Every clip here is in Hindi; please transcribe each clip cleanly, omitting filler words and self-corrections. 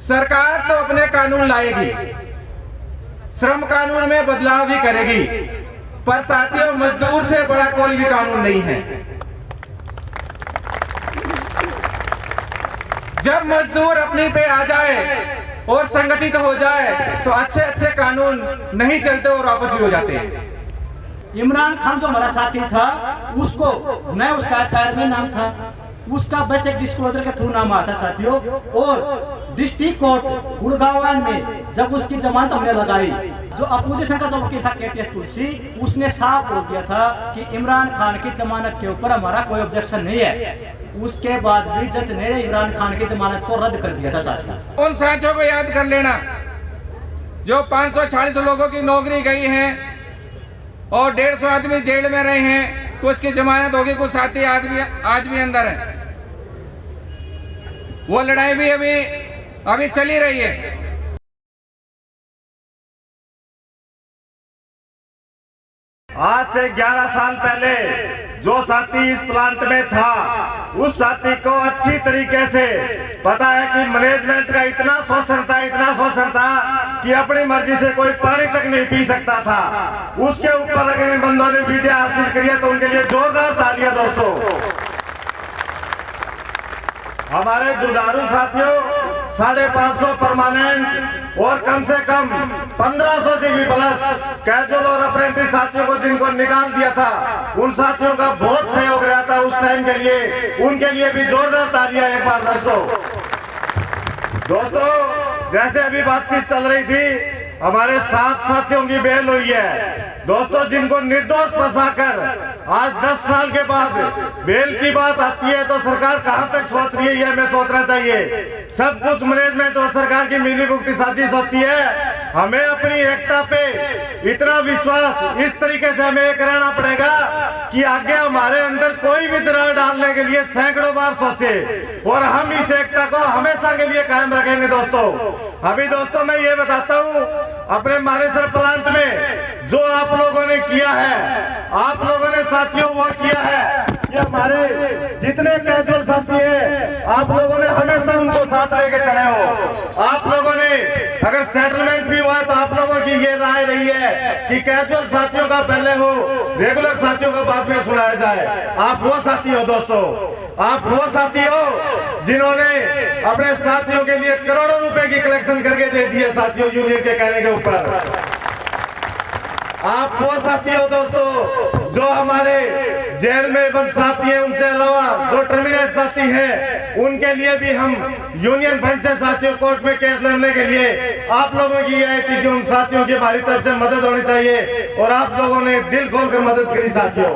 सरकार तो अपने कानून लाएगी, श्रम कानून में बदलाव भी करेगी, पर साथियों मजदूर से बड़ा कोई भी कानून नहीं है। जब मजदूर अपनी पे आ जाए और संगठित हो जाए तो अच्छे अच्छे कानून नहीं चलते और वापस भी हो जाते हैं। इमरान खान जो हमारा साथी था, उसको मैं उसका एफआईआर में नाम था, उसका बेसिक डिस्क्लोजर के थ्रू नाम आता साथियों। और डिस्ट्रिक्ट कोर्ट गुड़गांव में जब उसकी जमानत हमने लगाई, जो अपोजिशन का जो वकील था के तुलसी, उसने साफ बोल दिया था कि इमरान खान की जमानत के ऊपर हमारा कोई ऑब्जेक्शन नहीं है। उसके बाद भी जज ने इमरान खान की जमानत को रद्द कर दिया था साथियों। उन साथियों को याद कर लेना जो 540 लोगों की नौकरी गई है और 150 आदमी जेल में रहे हैं, कुछ की जमानत होगी, कुछ साथी आज भी अंदर है। वो लड़ाई भी अभी चली रही है। आज से 11 साल पहले जो साथी इस प्लांट में था, उस साथी को अच्छी तरीके से पता है कि मैनेजमेंट का इतना शोषण था कि अपनी मर्जी से कोई पानी तक नहीं पी सकता था। उसके ऊपर अगर इन बंदों ने विजय हासिल किया तो उनके लिए जोरदार तालियां दोस्तों। हमारे जुझारू साथियों 550 परमानेंट और कम से कम 1500 से भी प्लस कैजुअल और अप्रेंटिस साथियों को जिनको निकाल दिया था, उन साथियों का बहुत सहयोग रहा था उस टाइम के लिए। उनके लिए भी जोरदार तालियां एक बार दोस्तों। जैसे अभी बातचीत चल रही थी, हमारे 7 साथियों की बेल हुई है दोस्तों, जिनको निर्दोष फंसाकर आज 10 साल के बाद बेल की बात आती है तो सरकार कहां तक सोच रही है, यह हमें सोचना चाहिए। सब कुछ मैनेजमेंट और सरकार की मिलीभुगती साजिश होती है। हमें अपनी एकता पे इतना विश्वास, इस तरीके से हमें एक रहना पड़ेगा कि आगे हमारे अंदर कोई भी दरार डालने के लिए सैकड़ों बार सोचे और हम इस एकता को हमेशा के लिए कायम रखेंगे दोस्तों। अभी दोस्तों मैं ये बताता हूँ, अपने मानेसर प्लांट में जो आप लोगों ने किया है, आप लोगों ने साथियों वो किया है कि हमारे जितने कैजुअल साथी हैं, आप लोगों ने हमेशा उनको साथ लेके चले हो। आप लोगों ने अगर सेटलमेंट भी हुआ तो आप लोगों की ये राय रही है कि कैजुअल साथियों का पहले हो, रेगुलर साथियों का बाद में सुनाया जाए। आप वो साथी हो दोस्तों, आप वो साथी हो जिन्होंने अपने साथियों के लिए करोड़ों रुपए की कलेक्शन करके दे दिए साथियों यूनियन के कहने के ऊपर। आप वो साथी हो दोस्तों जो हमारे जेल में बंद साथी हैं, उनसे अलावा जो टर्मिनेट साथी हैं, उनके लिए भी हम यूनियन फंड से साथियों कोर्ट में केस लड़ने के लिए आप लोगों की यह थी कि उन साथियों की हमारी तरफ से मदद होनी चाहिए और आप लोगों ने दिल खोलकर मदद करी साथियों।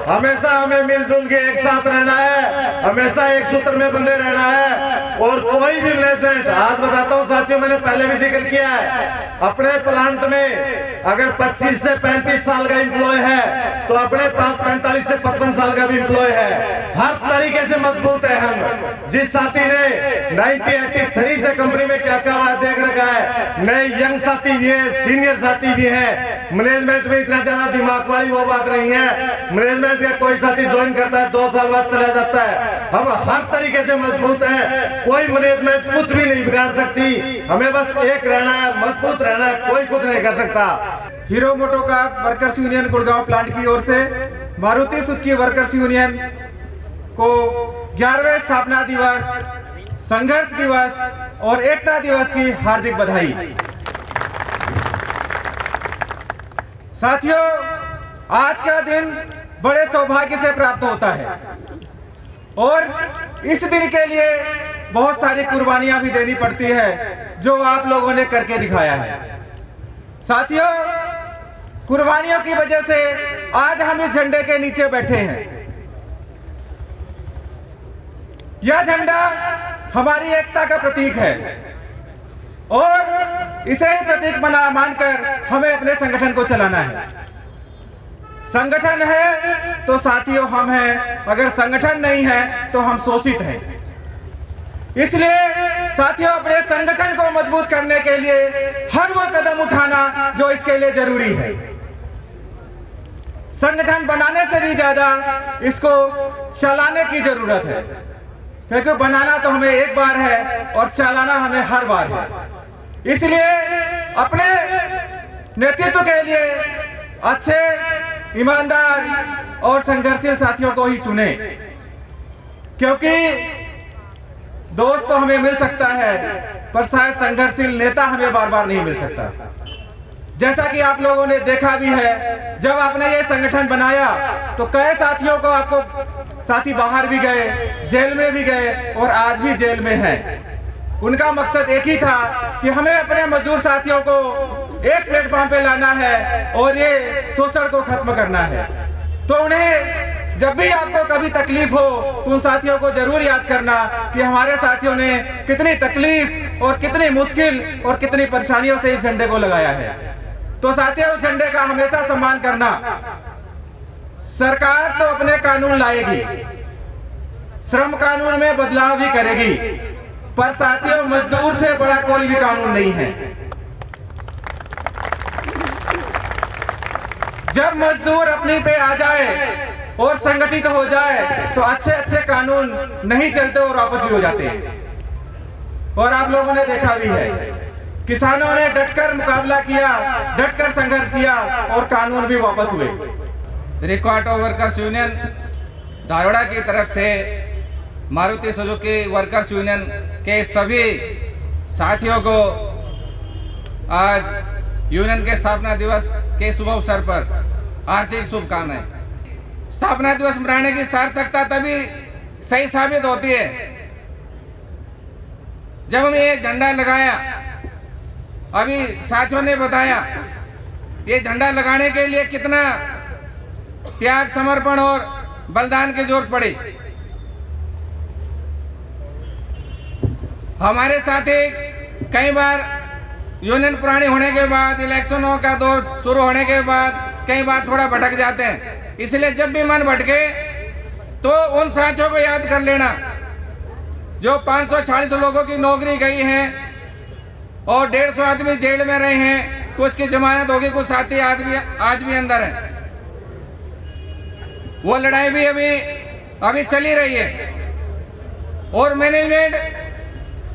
हमेशा हमें मिलजुल के एक साथ रहना है, हमेशा एक सूत्र में बंधे रहना है और कोई भी मैनेजमेंट, आज बताता हूँ साथियों, मैंने पहले भी जिक्र किया है, अपने प्लांट में अगर 25 से 35 साल का एम्प्लॉय है तो अपने पास 45 से 55 साल का भी एम्प्लॉय है। हर तरीके से मजबूत है हम। जिस साथी ने 1983 से कंपनी में क्या क्या देख रखा है, नए यंग साथी भी है, सीनियर साथी भी है। मैनेजमेंट में इतना ज्यादा दिमाग वाली वो बात नहीं है। मैनेजमेंट का कोई साथी ज्वाइन करता है 2 साल बाद चला जाता है। हम हर तरीके से मजबूत है, कोई मैनेजमेंट कुछ भी नहीं बिगाड़ सकती। हमें बस एक रहना है, मजबूत रहना है, कोई कुछ नहीं कर सकता। Hero MotoCorp workers union Gurgaon plant की ओर से मारुति सुजुकी वर्कर्स यूनियन को 11वें स्थापना दिवस, संघर्ष दिवस और एकता दिवस की हार्दिक बधाई। साथियों, आज का दिन बड़े सौभाग्य से प्राप्त होता है और इस दिन के लिए बहुत सारी कुर्बानियां भी देनी पड़ती है जो आप लोगों ने करके दिखाया है। साथियों, कुर्बानियों की वजह से आज हम इस झंडे के नीचे बैठे हैं। यह झंडा हमारी एकता का प्रतीक है और इसे ही प्रतीक मानकर हमें अपने संगठन को चलाना है। संगठन है तो साथियों हम हैं, अगर संगठन नहीं है तो हम शोषित हैं। इसलिए साथियों, अपने संगठन को मजबूत करने के लिए हर वो कदम उठाना जो इसके लिए जरूरी है। संगठन बनाने से भी ज्यादा इसको चलाने की जरूरत है, क्योंकि बनाना तो हमें एक बार है और चलाना हमें हर बार है। इसलिए अपने नेतृत्व के लिए अच्छे, ईमानदार और संघर्षशील साथियों को ही चुने, क्योंकि दोस्त तो हमें मिल सकता है पर शायद संघर्षशील नेता हमें बार बार नहीं मिल सकता। जैसा कि आप लोगों ने देखा भी है, जब आपने ये संगठन बनाया तो कई साथियों को आपको साथी बाहर भी गए, जेल में भी गए और आज भी जेल में हैं। उनका मकसद एक ही था कि हमें अपने मजदूर साथियों को एक प्लेटफॉर्म पे लाना है और ये शोषण को खत्म करना है। तो उन्हें जब भी आपको कभी तकलीफ हो तो उन साथियों को जरूर याद करना कि हमारे साथियों ने कितनी तकलीफ और कितनी मुश्किल और कितनी परेशानियों से इस झंडे को लगाया है। तो साथियों, उस झंडे का हमेशा सम्मान करना। सरकार तो अपने कानून लाएगी, श्रम कानून में बदलाव भी करेगी, पर साथियों मजदूर से बड़ा कोई भी कानून नहीं है। जब मजदूर अपनी पे आ जाए और संगठित हो जाए तो अच्छे अच्छे कानून नहीं चलते और वापस भी हो जाते हैं। और आप लोगों ने देखा भी है, किसानों ने डटकर मुकाबला किया, डटकर संघर्ष किया और कानून भी वापस हुए। रिक्वा ऑटो वर्कर्स यूनियन धारोड़ा की तरफ से मारुति सुजुकी वर्कर्स यूनियन के सभी साथियों को आज यूनियन के स्थापना दिवस के शुभ अवसर पर हार्दिक शुभकामनाएं। स्थापना दिवस मनाने की सार्थकता तभी सही साबित होती है जब हमने ये झंडा लगाया। अभी साथियों ने बताया ये झंडा लगाने के लिए कितना त्याग, समर्पण और बलिदान की जरूरत पड़ी। हमारे साथी कई बार यूनियन पुरानी होने के बाद, इलेक्शनों का दौर शुरू होने के बाद कई बार थोड़ा भटक जाते हैं। इसलिए जब भी मन भटके तो उन साथियों को याद कर लेना जो 540 लोगों की नौकरी गई है और 150 आदमी जेल में रहे हैं। कुछ की जमानत होगी, कुछ साथी आज भी अंदर हैं। वो लड़ाई भी अभी चली रही है और मैनेजमेंट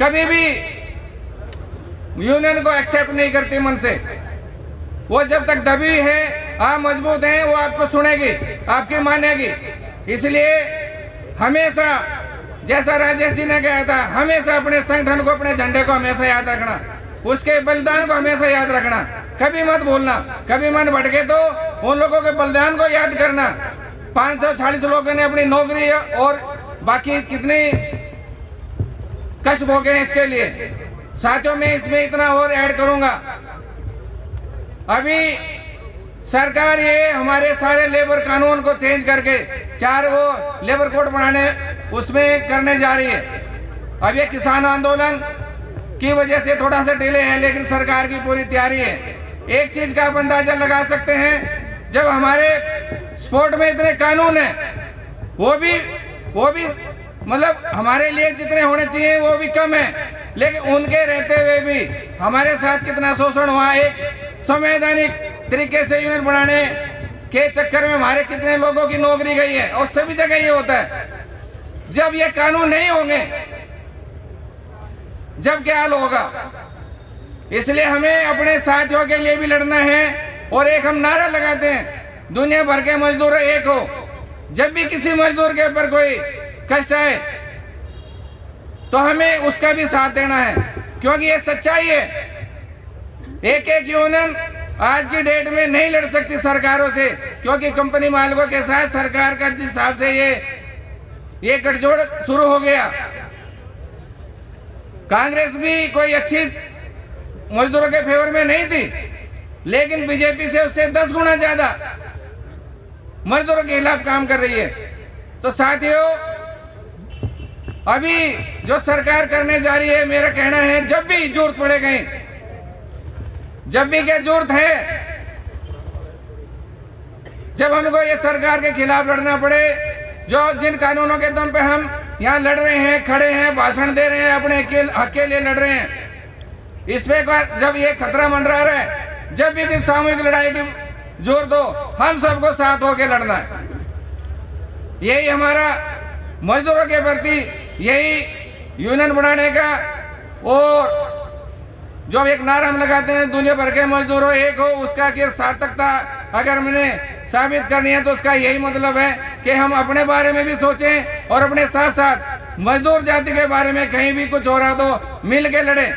कभी भी यूनियन को एक्सेप्ट नहीं करती मन से। वो जब तक दबी है, आप मजबूत हैं, वो आपको सुनेगी, आपकी मानेगी। इसलिए हमेशा, जैसा राजेश जी ने कहा था, हमेशा अपने संगठन को, अपने झंडे को हमेशा याद रखना, उसके बलिदान को हमेशा याद रखना, कभी मत भूलना। कभी मन भटके तो उन लोगों के बलिदान को याद करना। 540 लोगों ने अपनी नौकरी और बाकी कितने कष्ट भोगे हैं इसके लिए। साथियों, मैं इसमें इतना और ऐड करूंगा, अभी सरकार ये हमारे सारे लेबर कानून को चेंज करके 4 वो लेबर कोड बनाने उसमें करने जा रही है। अब ये किसान आंदोलन की वजह से थोड़ा सा डिले है, लेकिन सरकार की पूरी तैयारी है। एक चीज का आप अंदाजा लगा सकते हैं, जब हमारे स्पोर्ट में इतने कानून हैं, वो भी मतलब हमारे लिए जितने होने चाहिए वो भी कम है, लेकिन उनके रहते हुए भी हमारे साथ कितना शोषण हुआ। एक संवैधानिक तरीके से यूनियन बनाने के चक्कर में हमारे कितने लोगों की नौकरी गई है। और सभी जगह ये होता है, जब ये कानून नहीं होंगे जब क्या हाल होगा। इसलिए हमें अपने साथियों के लिए भी लड़ना है और एक हम नारा लगाते हैं, दुनिया भर के मजदूर एक हो। जब भी किसी मजदूर के ऊपर कोई कष्ट आए तो हमें उसका भी साथ देना है, क्योंकि ये सच्चाई है। एक यूनियन आज की डेट में नहीं लड़ सकती सरकारों से, क्योंकि कंपनी मालिकों के साथ सरकार का जिस हिसाब से ये गठजोड़ शुरू हो गया। कांग्रेस भी कोई अच्छी मजदूरों के फेवर में नहीं थी, लेकिन बीजेपी से उससे 10 गुना ज्यादा मजदूरों के खिलाफ काम कर रही है। तो साथियों, अभी जो सरकार करने जा रही है, मेरा कहना है जब भी जरूरत पड़े, कहीं जब भी क्या जरूरत है, जब हमको ये सरकार के खिलाफ लड़ना पड़े, जो जिन कानूनों के दम पे हम यहाँ लड़ रहे हैं, खड़े हैं, भाषण दे रहे हैं, अपने हक के लिए लड़ रहे हैं, इसमें जब ये खतरा मंडरा रहा है, जब भी किसी सामूहिक लड़ाई की जोर दो, हम सबको साथ होकर लड़ना है। यही हमारा मजदूरों के प्रति यही यूनियन बनाने का, और जो एक नारा हम लगाते हैं दुनिया भर के मजदूरों एक हो, उसका की सार्थकता अगर मैंने साबित करनी है तो उसका यही मतलब है कि हम अपने बारे में भी सोचें और अपने साथ साथ मजदूर जाति के बारे में कहीं भी कुछ हो रहा तो मिल के लड़े।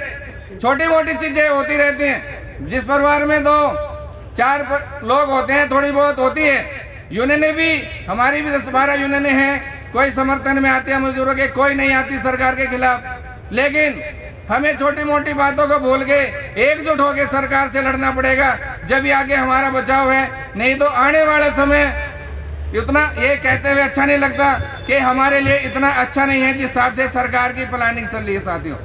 छोटी मोटी चीजें होती रहती हैं, जिस परिवार में 2-4 लोग होते हैं थोड़ी बहुत होती है। यूनियनें भी, हमारी भी 10-12 यूनियनें हैं, कोई समर्थन में आती है मजदूरों के, कोई नहीं आती सरकार के खिलाफ। लेकिन हमें छोटी मोटी बातों को भूल के एकजुट होकर सरकार से लड़ना पड़ेगा, जब भी आगे हमारा बचाव है। नहीं तो आने वाला समय इतना, ये कहते हुए अच्छा नहीं लगता कि हमारे लिए इतना अच्छा नहीं है जिस हिसाब से सरकार की प्लानिंग चल रही है। साथियों,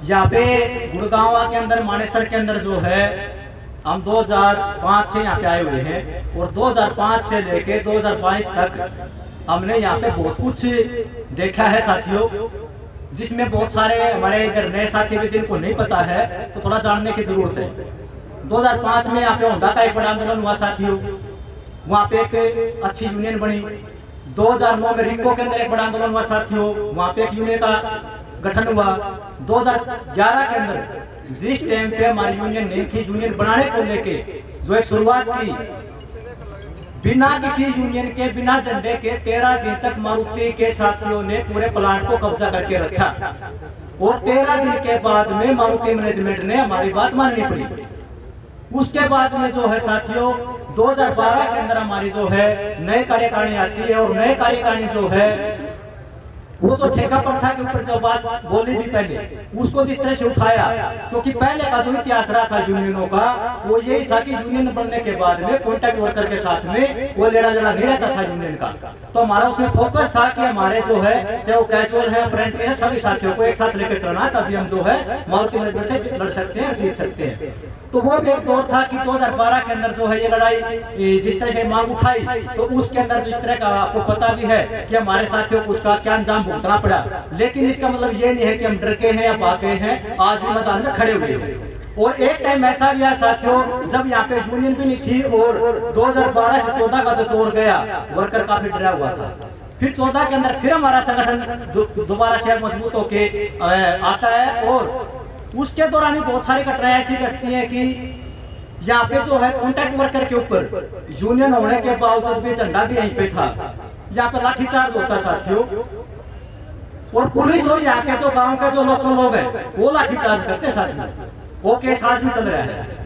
यहाँ पे गुड़गांव के अंदर, मानेसर के अंदर जो है, हम 2005 से यहाँ पे आए हुए हैं और 2005 से लेके 2022 तक हमने यहाँ पे बहुत कुछ देखा है साथियों, जिसमें बहुत सारे हमारे इधर नए साथी भी जिनको नहीं पता है तो थोड़ा जानने की जरूरत है। 2005 में यहाँ पे होंडा का एक बड़ा आंदोलन हुआ साथियों, वहाँ पे एक अच्छी यूनियन बनी। 2009 में रिको के अंदर एक बड़ा आंदोलन हुआ साथियों, वहाँ पे एक यूनियन का गठन हुआ। 2011 के अंदर जिस टाइम पे हमारी यूनियन नहीं थी, यूनियन बनाने को लेके जो एक शुरुआत की, बिना किसी यूनियन के, बिना झंडे के 13 दिन तक मारुति के साथियों ने पूरे प्लांट को कब्जा करके रखा और 13 दिन के बाद में मारुति मैनेजमेंट ने हमारी बात माननी पड़ी। उसके बाद में जो है साथियों 2012 के अंदर हमारी जो है नई कार्यकारिणी आती है और नई कार्यकारिणी जो है वो तो ठेका प्रथा के ऊपर जो बात बोली भी पहले, उसको जिस तरह से उठाया, क्योंकि पहले का जो इतिहास रहा था यूनियनों का वो यही था कि यूनियन बनने के बाद में कॉन्ट्रैक्ट वर्कर के साथ में वो लेना देना नहीं रहता था यूनियन का। तो हमारा उसमें फोकस था कि हमारे जो है, चाहे वो कैजुअल है, अप्रेंटिस है, सभी साथियों को एक साथ लेकर चलना, तभी हम जो है मारुति मैनेजमेंट से लड़ सकते हैं, जीत सकते हैं। तो वो भी एक दौर था कि 2012 के अंदर जो है ये लड़ाई जिस तरह से मांग उठाई, तो उसके अंदर जिस तरह का आपको पता भी है कि हमारे साथियों को उसका क्या अंजाम भुगतना पड़ा। लेकिन इसका मतलब ये नहीं है कि हम डर के हैं या भागे हैं, आज भी मैदान में खड़े हुए हैं। और एक टाइम ऐसा भी है साथियों जब यहाँ पे यूनियन भी नहीं थी और 2012 से 14 का जो दौर गया, वर्कर काफी डरा हुआ था। फिर 14 के अंदर फिर हमारा संगठन दोबारा से मजबूत होके आता है और उसके दौरान भी बहुत सारी कठिनाई ऐसी घटती है कि यहाँ पे जो है कॉन्ट्रैक्ट वर्कर के ऊपर यूनियन होने के बावजूद भी झंडा भी यहीं पे था, यहाँ पे लाठीचार्ज होता साथियों, और पुलिस और यहाँ के जो गांव के जो लोकल लोग हैं वो लाठीचार्ज करते साथियों। वो केस आज भी चल रहा है।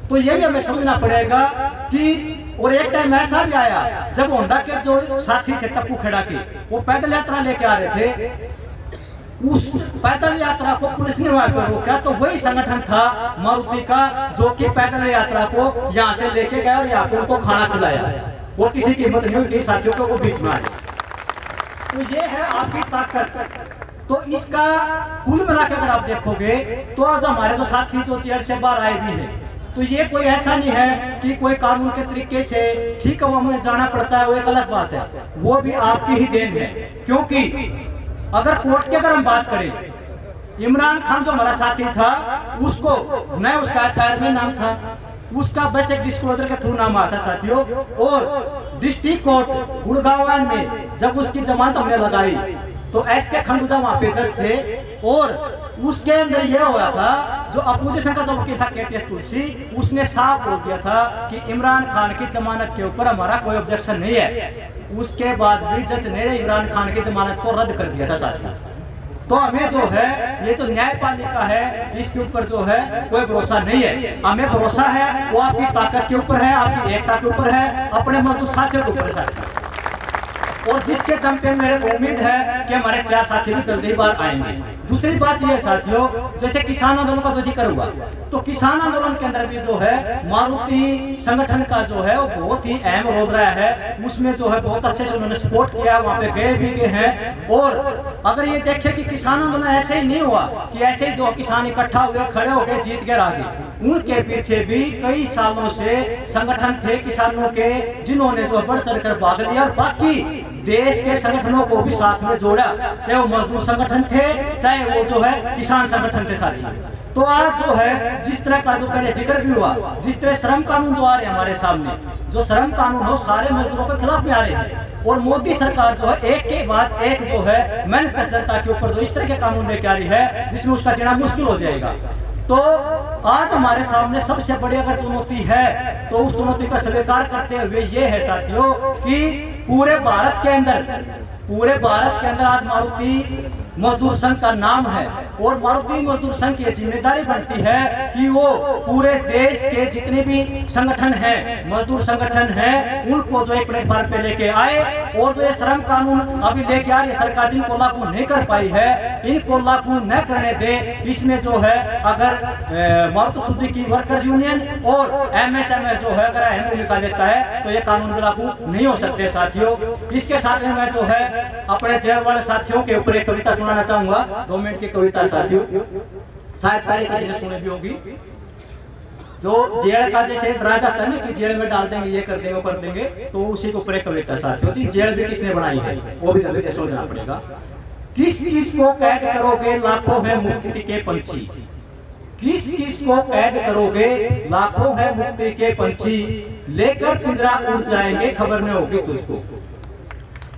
तो ये भी हमें समझना पड़ेगा कि, और एक टाइम ऐसा भी आया जब होंडा के जो साथी थे टप्पू खेड़ा के, वो पैदल यात्रा लेके आ रहे थे, उस पैदल यात्रा को पुलिस ने वहां पर रोका, तो वही संगठन था मारुति का जो कि पैदल यात्रा को यहाँ से लेके गया और यहाँ पे उनको खाना खिलाया। वो किसी की हिम्मत नहीं हुई कि साथियों को वो बीच में आए। तो ये है आपकी ताकत। तो इसका कुल मिलाकर अगर आप देखोगे तो आज हमारे जो साथी जो जेल से बाहर आए भी हैं, तो ये कोई ऐसा नहीं है कि कोई कानून के तरीके से ठीक है वो हमें जाना पड़ता है, वो एक अलग बात है, वो भी आपकी ही देन है। क्योंकि अगर कोर्ट की अगर हम बात करें, इमरान खान जो हमारा साथी था उसको न उसका एफआईआर में नाम था, उसका बस एक डिस्क्लोजर के थ्रू नाम आया था साथियों, और डिस्ट्रिक्ट कोर्ट गुड़गांव में जब उसकी जमानत हमने लगाई तो एसके खंडूजा वहां पे जज थे और उसके अंदर यह हुआ था, जो अपोजिशन का जो वकील था केटीएस तुलसी, उसने साफ बोल दिया था कि इमरान खान की जमानत के ऊपर हमारा कोई ऑब्जेक्शन नहीं है। उसके बाद भी जज ने इमरान खान की जमानत को रद्द कर दिया था साथियों। तो हमें जो है ये जो न्यायपालिका है इसके ऊपर जो है कोई भरोसा नहीं है। हमें भरोसा है वो आपकी ताकत के ऊपर है, आपकी एकता के ऊपर है, अपने मजदूर साथियों के ऊपर है। और जिसके दम पे मेरे उम्मीद है कि हमारे 4 साथी भी जल्दी बाहर आएंगे। दूसरी बात यह साथियों, जैसे किसान आंदोलन का जो जिक्र हुआ, तो किसान आंदोलन के अंदर भी जो है मारुति संगठन का जो है वो बहुत ही अहम रोल रहा है। उसमें जो है बहुत अच्छे से उन्होंने सपोर्ट किया, वहाँ पे गए भी गए हैं। और अगर ये देखें कि किसान आंदोलन ऐसे ही नहीं हुआ कि ऐसे ही जो किसान इकट्ठा हुए खड़े हो गए जीत गए आगे, उनके पीछे भी कई सालों से संगठन थे किसानों के, जिन्होंने जो बढ़ चढ़कर भाग लिया और बाकी देश के संगठनों को भी साथ में जोड़ा, चाहे वो मजदूर संगठन थे चाहे वो जो है किसान संगठन थे साथी। तो आज जो है जिस तरह का जो पहले जिक्र भी हुआ, जिस तरह श्रम कानून जो आ रहे हैं हमारे सामने, जो श्रम कानून हो सारे मजदूरों के खिलाफ में आ रहे हैं, और मोदी सरकार जो है एक के बाद एक जो है मेहनत कर जनता के ऊपर जो इस तरह के कानून लेके आ रही है जिसमें उसका जीना मुश्किल हो जाएगा। तो आज हमारे सामने सबसे बड़ी अगर चुनौती है तो उस चुनौती का स्वीकार करते हुए ये है साथियों कि पूरे भारत के अंदर आज मारुति मजदूर संघ का नाम है और मारुति मजदूर संघ की जिम्मेदारी बनती है कि वो पूरे देश के जितने भी संगठन हैं, मजदूर संगठन हैं, उनको जो एक प्लेटफॉर्म पे लेके आए और जो ये श्रम कानून अभी लेके आ रही सरकार जिनको लागू नहीं कर पाई है इनको लागू न करने दे। इसमें जो है अगर मारुति सुजुकी वर्कर यूनियन और एमएसएमएस जो है अगर अहम भूमिका लेता है तो ये कानून लागू नहीं हो सकते साथियों। इसके साथ में मैं जो है अपने जेल वाले साथियों के ऊपर एक कविता सुनाना चाहूंगा, 2 मिनट की कविता साथियों, शायद पहले किसी ने सुनी भी होगी। जो जेल का जैसे डरा जाता है ना कि जेल में डाल देंगे, ये कर देंगे, वो कर देंगे, तो उसी के ऊपर एक कविता साथियों जी। जेल भी किसने बनाई है वो भी हमें सोचना पड़ेगा। किस किस को कैद करोगे, लाखों है मुक्ति के पंछी, किस किस को कैद करोगे, लाखों है मुक्ति के पंछी, लेकर पिंजरा उड़ जाएंगे, खबर न होगी तुझको।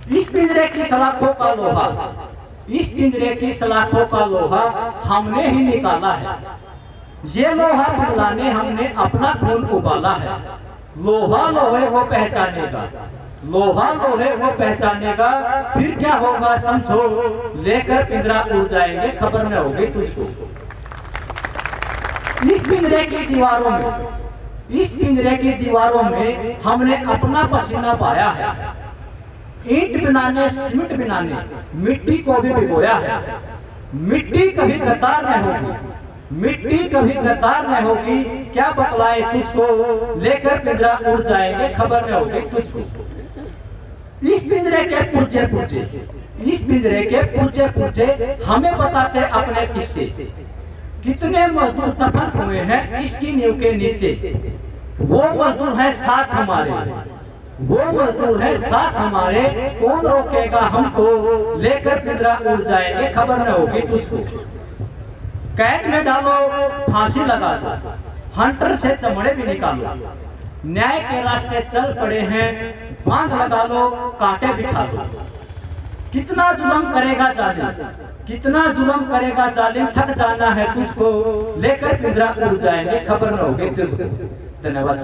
इस पिंजरे की सलाखों का लोहा, इस पिंजरे की सलाखों का लोहा हमने ही निकाला है, ये लोहा पिघलाने हमने अपना खून उबाला है। लोहा लोहे वो पहचानेगा, लोहा लोहे वो पहचानेगा, फिर क्या होगा समझो, लेकर पिंजरा उड़ जाएंगे, खबर न होगी तुझको। इस पिंजरे की दीवारों में, इस पिंजरे की दीवारों में हमने अपना पसीना बहाया है, ईंट बनाने सीमेंट बनाने मिट्टी को भी भिगोया है। मिट्टी कभी गद्दार न होगी, मिट्टी कभी गद्दार न होगी, क्या बतलाए तुझको, लेकर पिंजरा उड़ जाएंगे, खबर न होगी तुझको। इस पिंजरे के पुर्जे पुर्जे, इस पिंजरे के पुर्जे पुर्जे हमें बताते अपने किस्से, कितने मजदूर दफन हुए हैं इसकी नींव के नीचे। वो मजदूर है साथ हमारे, वो मजदूर है साथ हमारे, कौन रोकेगा हमको, लेकर पिंजरा उड़ जाएंगे, खबर न होगी तुझको। कैद में डालो, फांसी लगा दो, हंटर से चमड़े भी निकालो, न्याय के रास्ते चल पड़े हैं, बांध लगा लो, कांटे बिछा दो। कितना जुल्म करेगा जालिम, कितना जुल्म करेगा जालिम, थक जाना है तुझको, लेकर पिंजरा उड़ जाएंगे, खबर न होगी तुझको। धन्यवाद।